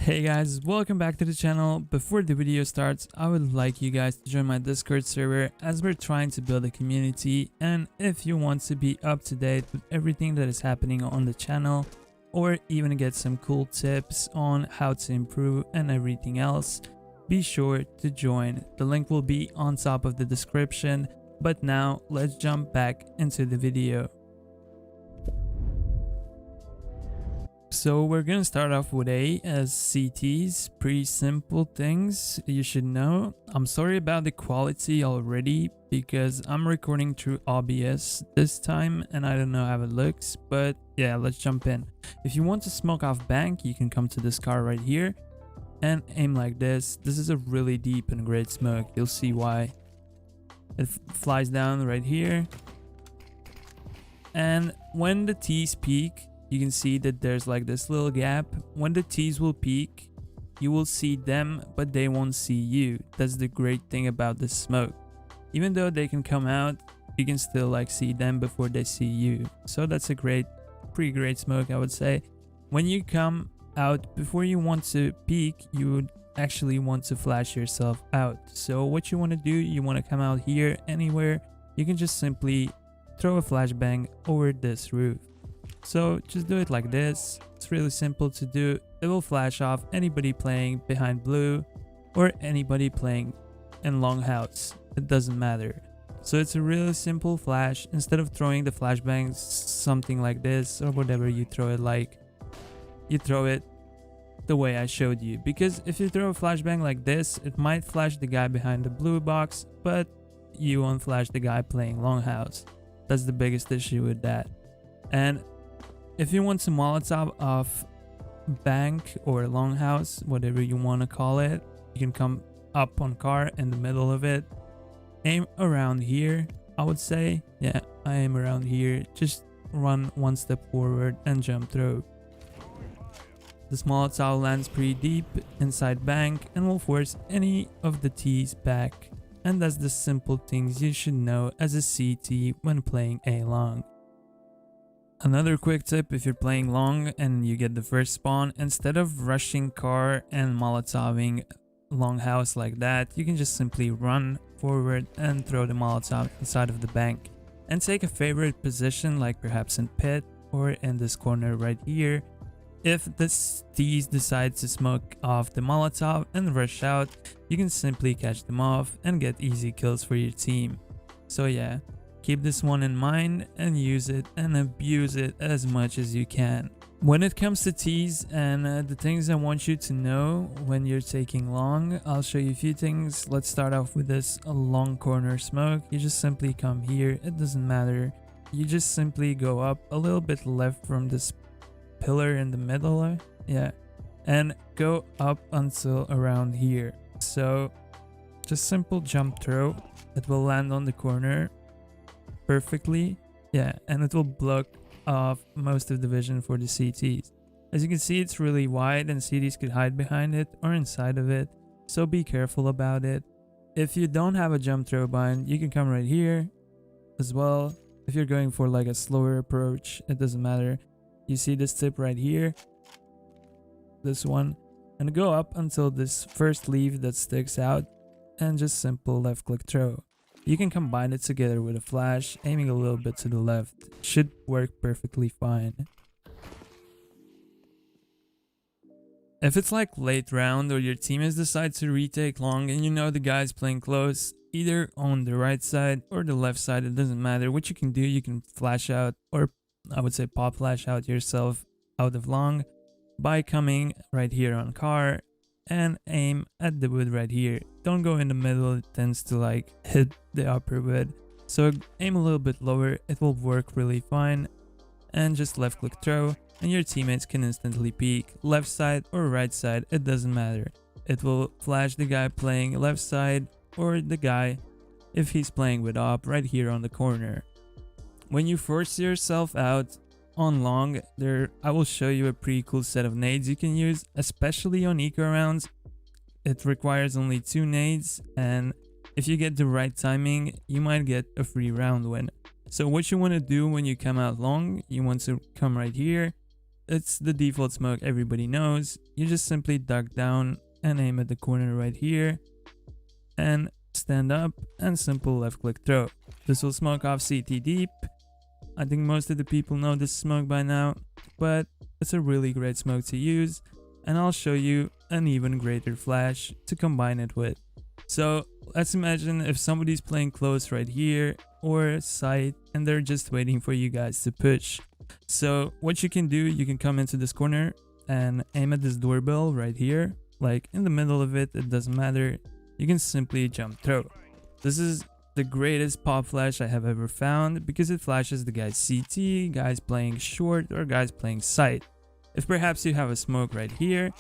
Hey guys, welcome back to the channel. Before the video starts, I would like you guys to join my Discord server as we're trying to build a community, and if you want to be up to date with everything that is happening on the channel or even get some cool tips on how to improve and everything else, be sure to join. The link will be on top of the description, but now let's jump back into the video. So we're gonna start off with as CTs, pretty simple things you should know. I'm sorry about the quality already because I'm recording through OBS this time and I don't know how it looks, but yeah, let's jump in. If you want to smoke off bank, you can come to this car right here and aim like this. This is a really deep and great smoke, you'll see why. It flies down right here, and when the T's peak, you can see that there's like this little gap. When the T's will peak, you will see them, but they won't see you. That's the great thing about this smoke. Even though they can come out, you can still like see them before they see you. So that's a pretty great smoke, I would say. When you come out, before you want to peak, you would actually want to flash yourself out. So what you want to do, you want to come out here anywhere. You can just simply throw a flashbang over this roof. So just do it like this. It's really simple to do. It will flash off anybody playing behind blue or anybody playing in longhouse. It doesn't matter. So it's a really simple flash. Instead of throwing the flashbangs something like this or whatever you throw it like, you throw it the way I showed you. Because if you throw a flashbang like this, it might flash the guy behind the blue box, but you won't flash the guy playing longhouse. That's the biggest issue with that. And if you want to Molotov off bank or longhouse, whatever you want to call it, you can come up on car in the middle of it. Aim around here, I would say. Yeah, I aim around here. Just run one step forward and jump through. This Molotov lands pretty deep inside bank and will force any of the T's back. And that's the simple things you should know as a CT when playing A long. Another quick tip, if you're playing long and you get the first spawn, instead of rushing car and molotoving longhouse like that, you can just simply run forward and throw the molotov inside of the bank. And take a favorite position, like perhaps in pit or in this corner right here. If the T's decide to smoke off the molotov and rush out, you can simply catch them off and get easy kills for your team. So yeah. Keep this one in mind and use it and abuse it as much as you can. When it comes to T's and the things I want you to know when you're taking long, I'll show you a few things. Let's start off with this long corner smoke. You just simply come here, it doesn't matter. You just simply go up a little bit left from this pillar in the middle, yeah, and go up until around here. So just simple jump throw, it will land on the corner perfectly, yeah, and it will block off most of the vision for the CTs. As you can see, it's really wide and CTs could hide behind it or inside of it, so be careful about it. If you don't have a jump throw bind, you can come right here as well. If you're going for like a slower approach, it doesn't matter. You see this tip right here, this one, and go up until this first leaf that sticks out and just simple left click throw. You can combine it together with a flash, aiming a little bit to the left. Should work perfectly fine. If it's like late round or your team has decided to retake long and you know the guy's playing close, either on the right side or the left side, it doesn't matter. What you can do, you can flash out, or I would say pop flash out yourself out of long by coming right here on car and aim at the wood right here. Don't go in the middle, it tends to like hit the upper wood. So aim a little bit lower, it will work really fine. And just left click throw and your teammates can instantly peek. Left side or right side, it doesn't matter. It will flash the guy playing left side or the guy if he's playing with op right here on the corner. When you force yourself out on long, I will show you a pretty cool set of nades you can use, especially on eco rounds. It requires only 2 nades, and if you get the right timing, you might get a free round win. So what you want to do when you come out long, you want to come right here, it's the default smoke everybody knows. You just simply duck down and aim at the corner right here and stand up and simple left click throw. This will smoke off CT deep. I think most of the people know this smoke by now, but it's a really great smoke to use, and I'll show you an even greater flash to combine it with. So let's imagine if somebody's playing close right here or side and they're just waiting for you guys to push. So what you can do, you can come into this corner and aim at this doorbell right here, like in the middle of it, it doesn't matter. You can simply jump throw. This is the greatest pop flash I have ever found because it flashes the guys CT, guys playing short, or guys playing side. If perhaps you have a smoke right here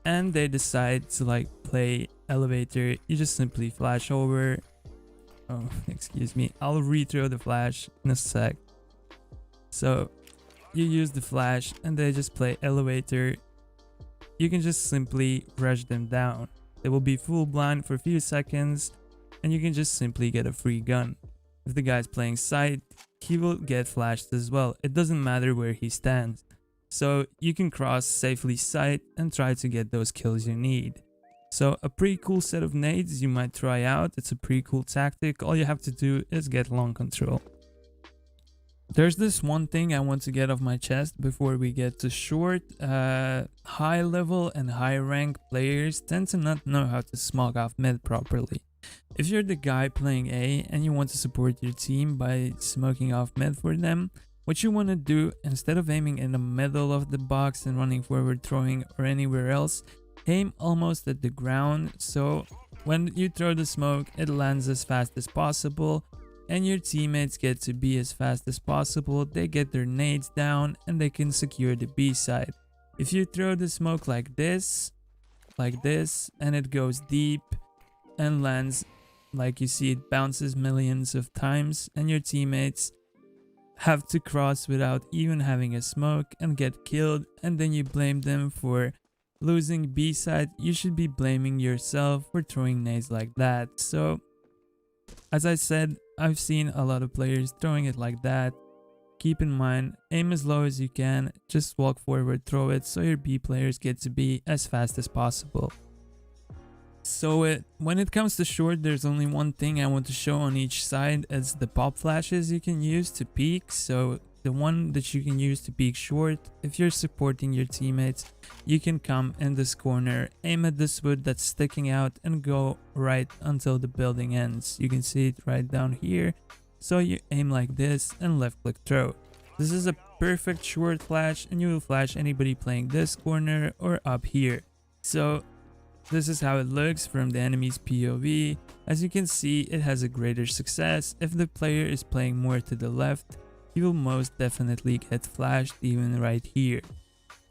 and they decide to like play elevator, you just simply flash over. Oh, excuse me, I'll rethrow the flash in a sec. So you use the flash and they just play elevator. You can just simply rush them down. They will be full blind for a few seconds and you can just simply get a free gun. If the guy's playing side, he will get flashed as well. It doesn't matter where he stands. So you can cross safely side and try to get those kills you need. So a pretty cool set of nades you might try out. It's a pretty cool tactic. All you have to do is get long control. There's this one thing I want to get off my chest before we get to short. High level and high rank players tend to not know how to smoke off mid properly. If you're the guy playing A and you want to support your team by smoking off mid for them, what you want to do, instead of aiming in the middle of the box and running forward, throwing, or anywhere else, aim almost at the ground, so when you throw the smoke it lands as fast as possible and your teammates get to be as fast as possible. They get their nades down and they can secure the B side. If you throw the smoke like this, and it goes deep and lands, like you see, it bounces millions of times and your teammates have to cross without even having a smoke and get killed, and then you blame them for losing B side. You should be blaming yourself for throwing nades like that. So as I said, I've seen a lot of players throwing it like that. Keep in mind, aim as low as you can, just walk forward, throw it, so your B players get to be as fast as possible. So when it comes to short, there's only one thing I want to show on each side. It's the pop flashes you can use to peek. So the one that you can use to peek short, if you're supporting your teammates, you can come in this corner, aim at this wood that's sticking out and go right until the building ends. You can see it right down here. So you aim like this and left click throw. This is a perfect short flash and you will flash anybody playing this corner or up here. So this is how it looks from the enemy's POV. As you can see, it has a greater success. If the player is playing more to the left, he will most definitely get flashed even right here.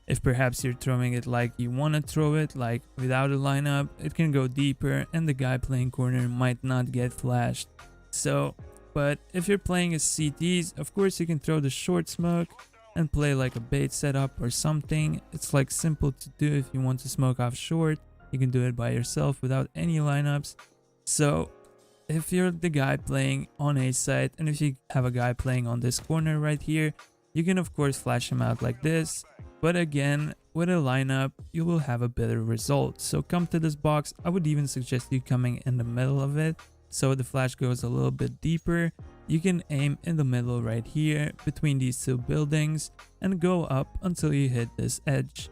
If perhaps you're throwing it like you want to throw it, like without a lineup, it can go deeper and the guy playing corner might not get flashed. So, but if you're playing as CTs, of course you can throw the short smoke and play like a bait setup or something. It's like simple to do if you want to smoke off short. You can do it by yourself without any lineups. So if you're the guy playing on A side and if you have a guy playing on this corner right here, you can of course flash him out like this. But again, with a lineup, you will have a better result. So come to this box. I would even suggest you coming in the middle of it, so the flash goes a little bit deeper. You can aim in the middle right here between these two buildings and go up until you hit this edge.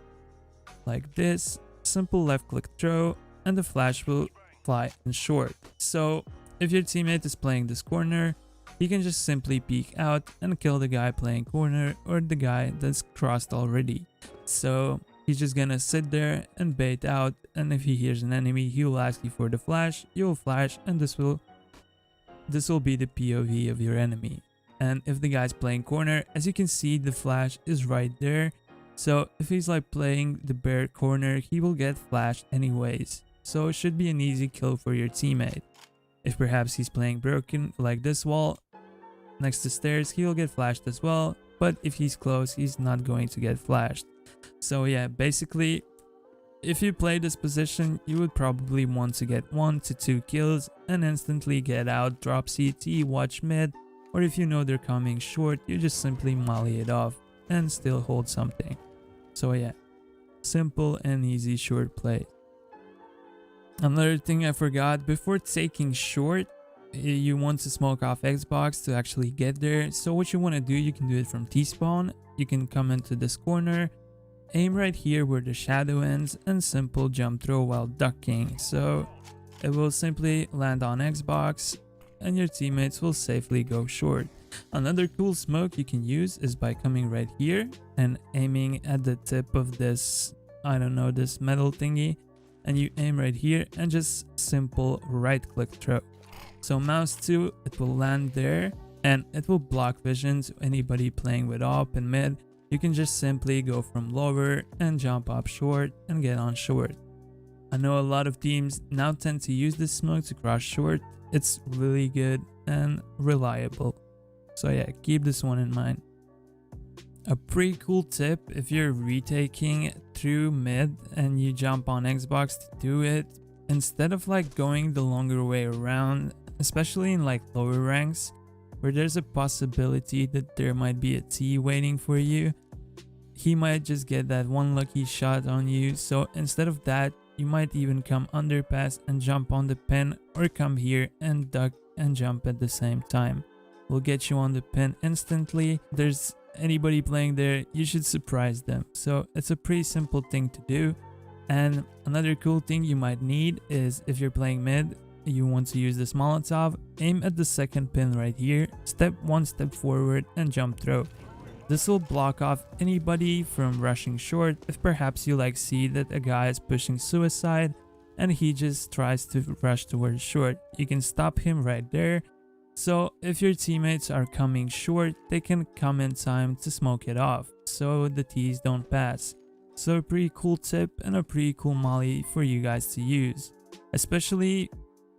Like this. Simple left click throw and the flash will fly in short. So if your teammate is playing this corner, he can just simply peek out and kill the guy playing corner or the guy that's crossed already. So he's just gonna sit there and bait out, and if he hears an enemy, he will ask you for the flash. You will flash and this will be the POV of your enemy. And if the guy's playing corner, as you can see, the flash is right there. So if he's like playing the bare corner, he will get flashed anyways. So it should be an easy kill for your teammate. If perhaps he's playing broken like this wall next to stairs, he will get flashed as well. But if he's close, he's not going to get flashed. So yeah, basically, if you play this position, you would probably want to get 1 to 2 kills and instantly get out, drop CT, watch mid, or if you know they're coming short, you just simply molly it off and still hold something. So yeah, simple and easy short play. Another thing I forgot, before taking short, you want to smoke off Xbox to actually get there. So what you want to do, you can do it from T-spawn. You can come into this corner, aim right here where the shadow ends, and simple jump throw while ducking. So it will simply land on Xbox and your teammates will safely go short. Another cool smoke you can use is by coming right here and aiming at the tip of this, I don't know, this metal thingy, and you aim right here and just simple right click throw. So mouse 2, it will land there and it will block vision to anybody playing with op and mid. You can just simply go from lower and jump up short and get on short. I know a lot of teams now tend to use this smoke to cross short. It's really good and reliable. So yeah, keep this one in mind. A pretty cool tip, if you're retaking through mid and you jump on Xbox to do it, instead of like going the longer way around, especially in like lower ranks where there's a possibility that there might be a T waiting for you, he might just get that one lucky shot on you. So instead of that, you might even come underpass and jump on the pin, or come here and duck and jump at the same time. Will get you on the pin instantly. There's anybody playing there, you should surprise them. So it's a pretty simple thing to do. And another cool thing you might need is, if you're playing mid, you want to use this Molotov, aim at the second pin right here, step one step forward and jump throw. This will block off anybody from rushing short. If perhaps you like see that a guy is pushing suicide and he just tries to rush towards short, you can stop him right there. So if your teammates are coming short, they can come in time to smoke it off so the T's don't pass. So a pretty cool tip and a pretty cool molly for you guys to use. Especially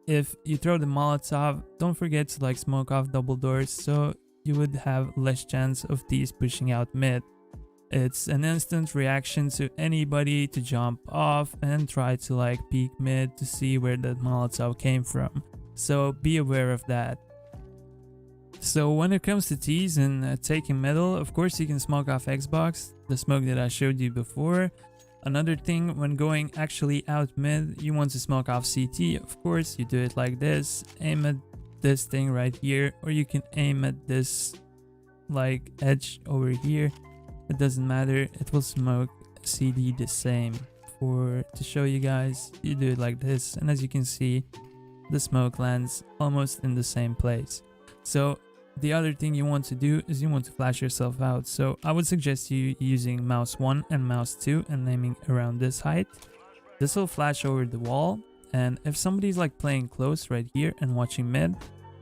if you throw the Molotov, don't forget to like smoke off double doors so you would have less chance of T's pushing out mid. It's an instant reaction to anybody to jump off and try to like peek mid to see where that Molotov came from. So be aware of that. So when it comes to T's and taking middle, of course you can smoke off Xbox, the smoke that I showed you before. Another thing, when going actually out mid, you want to smoke off CT. Of course, you do it like this, aim at this thing right here, or you can aim at this like edge over here. It doesn't matter, it will smoke CD the same. To show you guys, you do it like this, and as you can see, the smoke lands almost in the same place. So the other thing you want to do is you want to flash yourself out. So I would suggest you using mouse 1 and mouse 2 and aiming around this height. This will flash over the wall, and if somebody's like playing close right here and watching mid,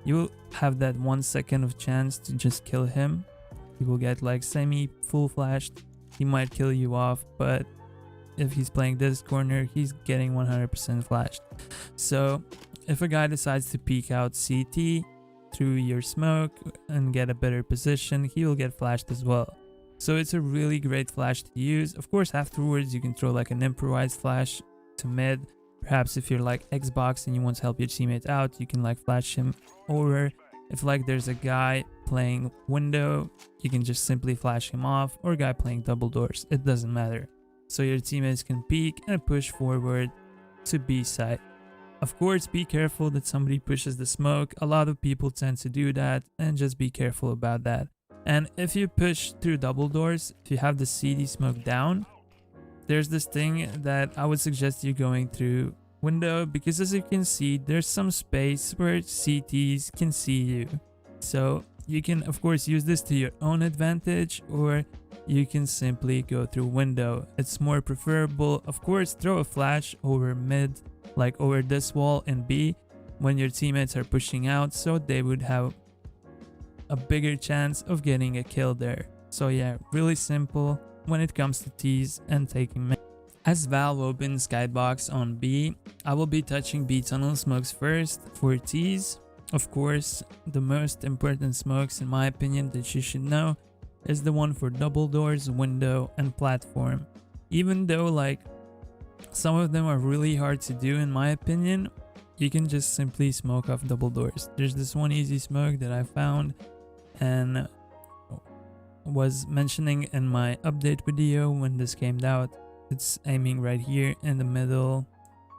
you will have that 1 second of chance to just kill him. He will get like semi full flashed, he might kill you off, but if he's playing this corner, he's getting 100% flashed. So if a guy decides to peek out CT through your smoke and get a better position, he will get flashed as well. So it's a really great flash to use. Of course, afterwards you can throw like an improvised flash to mid. Perhaps if you're like Xbox and you want to help your teammate out, you can like flash him over. If like there's a guy playing window, you can just simply flash him off, or a guy playing double doors, it doesn't matter. So your teammates can peek and push forward to B side. Of course, be careful that somebody pushes the smoke. A lot of people tend to do that, and just be careful about that. And if you push through double doors, if you have the CD smoke down, there's this thing that I would suggest you going through window, because as you can see, there's some space where CTs can see you. So you can of course use this to your own advantage, or you can simply go through window. It's more preferable. Of course, throw a flash over mid, like over this wall in B, when your teammates are pushing out, so they would have a bigger chance of getting a kill there. So yeah, really simple when it comes to T's and taking mid. As Valve opens Skybox on B, I will be touching B tunnel smokes first. For T's, of course, the most important smokes in my opinion that you should know is the one for double doors, window, and platform. Even though like some of them are really hard to do in my opinion, you can just simply smoke off double doors. There's this one easy smoke that I found, and was mentioning in my update video when this came out, it's aiming right here in the middle,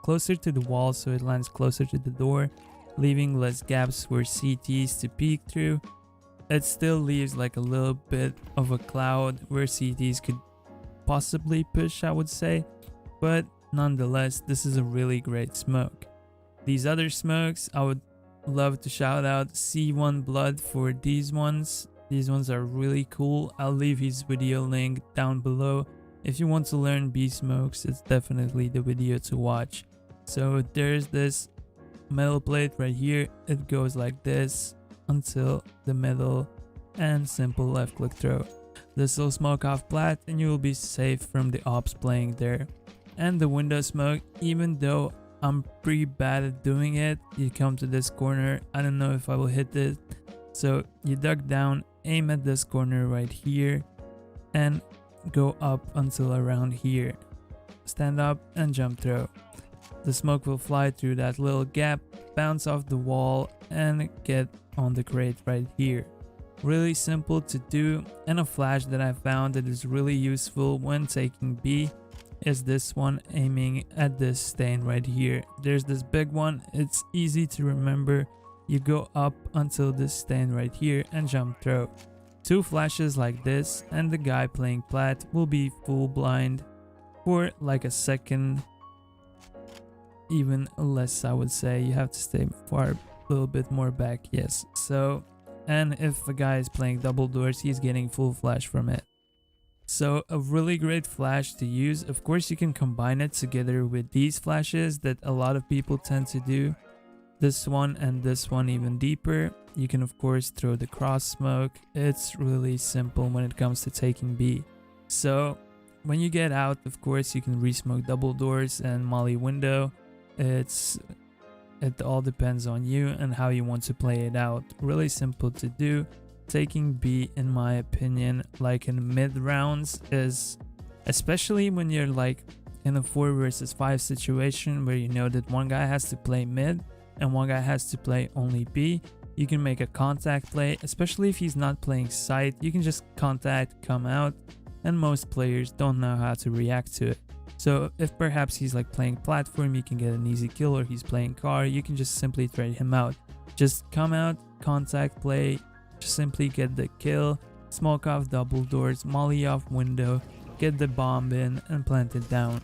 closer to the wall, so it lands closer to the door, leaving less gaps for CTs to peek through. It still leaves like a little bit of a cloud where CTs could possibly push, I would say, but nonetheless, this is a really great smoke. These other smokes, I would love to shout out C1 Blood for these ones. These ones are really cool. I'll leave his video link down below. If you want to learn B smokes, it's definitely the video to watch. So there's this metal plate right here. It goes like this until the middle, and simple left click throw. This will smoke off plat and you will be safe from the ops playing there. And the window smoke, even though I'm pretty bad at doing it, you come to this corner, I don't know if I will hit it, so you duck down, aim at this corner right here, and go up until around here. Stand up and jump throw. The smoke will fly through that little gap, bounce off the wall, and get on the crate right here. Really simple to do, and a flash that I found that is really useful when taking B is this one, aiming at this stain right here. There's this big one, it's easy to remember. You go up until this stain right here and jump throw. 2 flashes like this and the guy playing plat will be full blind for like a second, even less, I would say. You have to stay far, a little bit more back, yes. So, and if a guy is playing double doors, he's getting full flash from it. So a really great flash to use. Of course, you can combine it together with these flashes that a lot of people tend to do. This one and this one even deeper. You can of course throw the cross smoke. It's really simple when it comes to taking B. So when you get out, of course, you can re-smoke double doors and molly window. It all depends on you and how you want to play it out. Really simple to do. Taking B, in my opinion, like in mid rounds, is especially when you're like in a 4 versus 5 situation where you know that one guy has to play mid and one guy has to play only B. You can make a contact play, especially if he's not playing sight. You can just contact, come out, and most players don't know how to react to it. So if perhaps he's like playing platform, you can get an easy kill, or he's playing car, you can just simply trade him out. Just come out, contact play, just simply get the kill, smoke off double doors, molly off window, get the bomb in and plant it down.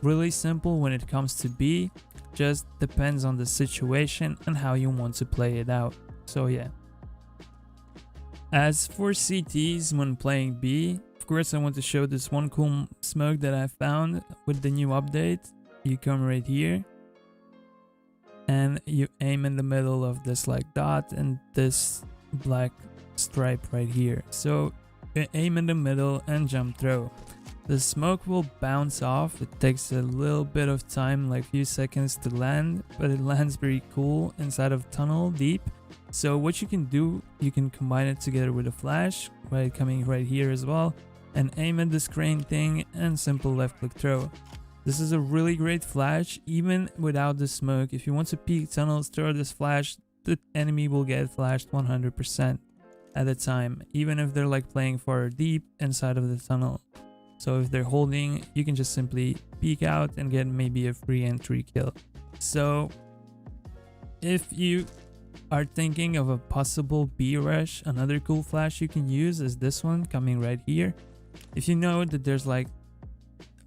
Really simple when it comes to B, just depends on the situation and how you want to play it out. So yeah. As for CTs when playing B, of course I want to show this one cool smoke that I found with the new update. You come right here and you aim in the middle of this like dot and this black stripe right here. So you aim in the middle and jump throw. The smoke will bounce off. It takes a little bit of time, like few seconds to land, but it lands very cool inside of tunnel deep. So what you can do, you can combine it together with a flash by coming right here as well and aim at this crane thing and simple left click throw. This is a really great flash even without the smoke. If you want to peek tunnels, throw this flash, the enemy will get flashed 100% at a time, even if they're like playing far deep inside of the tunnel. So if they're holding, you can just simply peek out and get maybe a free entry kill. So if you are thinking of a possible B rush, another cool flash you can use is this one coming right here. If you know that there's like,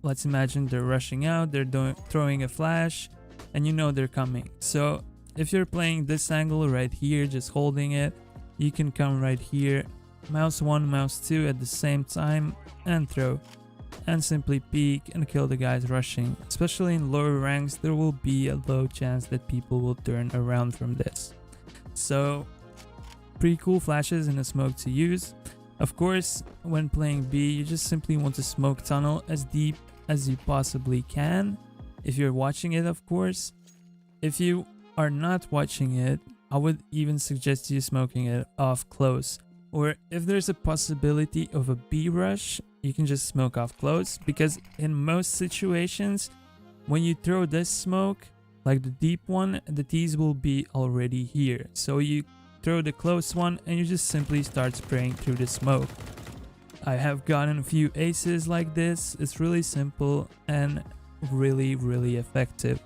let's imagine they're rushing out, they're throwing a flash, and you know they're coming. So if you're playing this angle right here, just holding it, you can come right here, mouse 1, mouse 2 at the same time and throw, and simply peek and kill the guys rushing. Especially in lower ranks, there will be a low chance that people will turn around from this. So pretty cool flashes in a smoke to use. Of course, when playing B, you just simply want to smoke tunnel as deep as you possibly can. If you're watching it, of course. If you are not watching it, I would even suggest you smoking it off close. Or if there's a possibility of a B rush, you can just smoke off close, because in most situations, when you throw this smoke, like the deep one, the T's will be already here. So you throw the close one and you just simply start spraying through the smoke. I have gotten a few aces like this. It's really simple and really effective.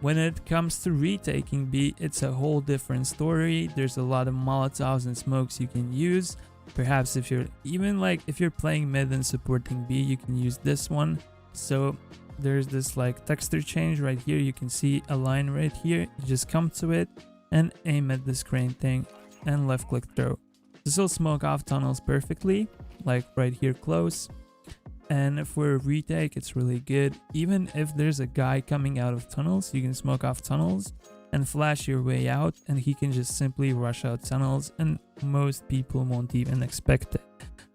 When it comes to retaking B, it's a whole different story. There's a lot of Molotovs and smokes you can use. Perhaps if you're if you're playing mid and supporting B, you can use this one. So there's this like texture change right here. You can see a line right here. You just come to it and aim at this crane thing and left click throw. This will smoke off tunnels perfectly, like right here close. And for a retake, it's really good. Even if there's a guy coming out of tunnels, you can smoke off tunnels and flash your way out, and he can just simply rush out tunnels, and most people won't even expect it.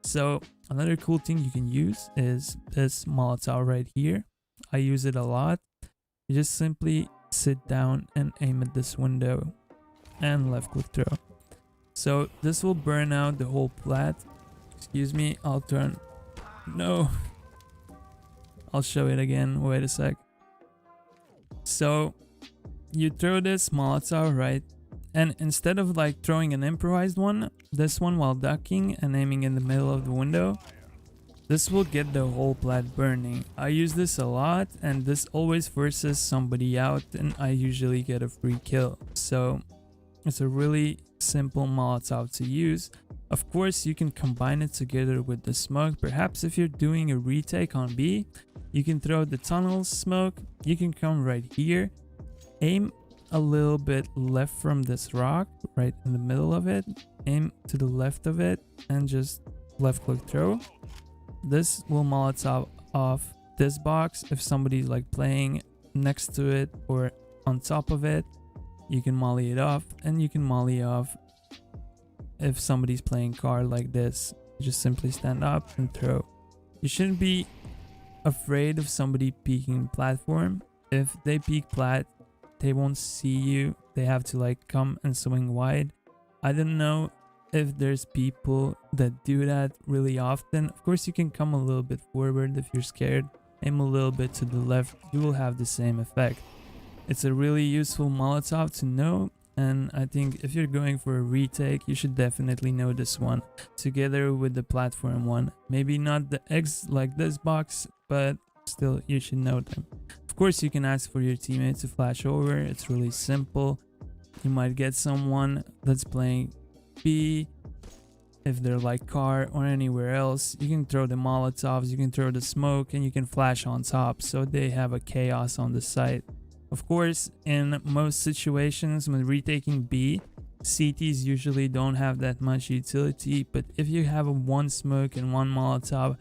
So another cool thing you can use is this Molotov right here. I use it a lot. You just simply sit down and aim at this window and left click throw. So this will burn out the whole plat. Excuse me, I'll turn. No, I'll show it again. Wait a sec. So you throw this Molotov, right? And instead of like throwing an improvised one, this one while ducking and aiming in the middle of the window, this will get the whole plat burning. I use this a lot, and this always forces somebody out, and I usually get a free kill. So it's a really simple Molotov to use. Of course, you can combine it together with the smoke. Perhaps if you're doing a retake on B, you can throw the tunnels smoke. You can come right here, aim a little bit left from this rock, right in the middle of it, aim to the left of it, and just left click throw. This will Molotov off this box. If somebody's like playing next to it or on top of it, you can molly it off, and you can molly off if somebody's playing car like this. You just simply stand up and throw. You shouldn't be afraid of somebody peeking platform. If they peek plat, they won't see you. They have to like come and swing wide. I don't know if there's people that do that really often. Of course, you can come a little bit forward if you're scared. Aim a little bit to the left. You will have the same effect. It's a really useful Molotov to know. And I think if you're going for a retake, you should definitely know this one together with the platform one. Maybe not the eggs like this box, but still you should know them. Of course, you can ask for your teammate to flash over. It's really simple. You might get someone that's playing B. If they're like car or anywhere else, you can throw the Molotovs, you can throw the smoke, and you can flash on top, so they have a chaos on the site. Of course, in most situations when retaking B, CTs usually don't have that much utility, but if you have a one smoke and one Molotov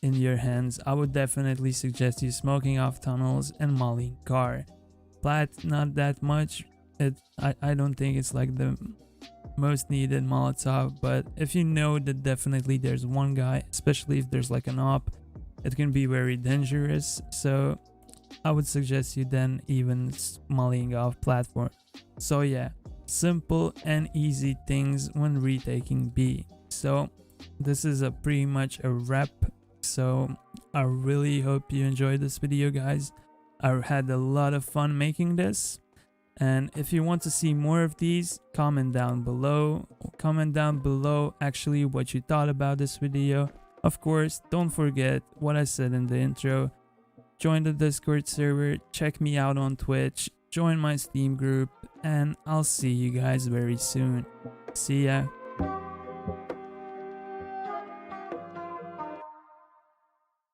in your hands, I would definitely suggest you smoking off tunnels and mollying car. Plat, not that much. I don't think it's like the most needed Molotov, but if you know that definitely there's one guy, especially if there's like an op, it can be very dangerous. So I would suggest you then even mollying off platform. So yeah, simple and easy things when retaking B. So this is a pretty much a wrap. So I really hope you enjoyed this video, guys. I had a lot of fun making this. And if you want to see more of these, comment down below. Comment down below actually what you thought about this video. Of course, don't forget what I said in the intro. Join the Discord server, check me out on Twitch, join my Steam group, and I'll see you guys very soon. See ya.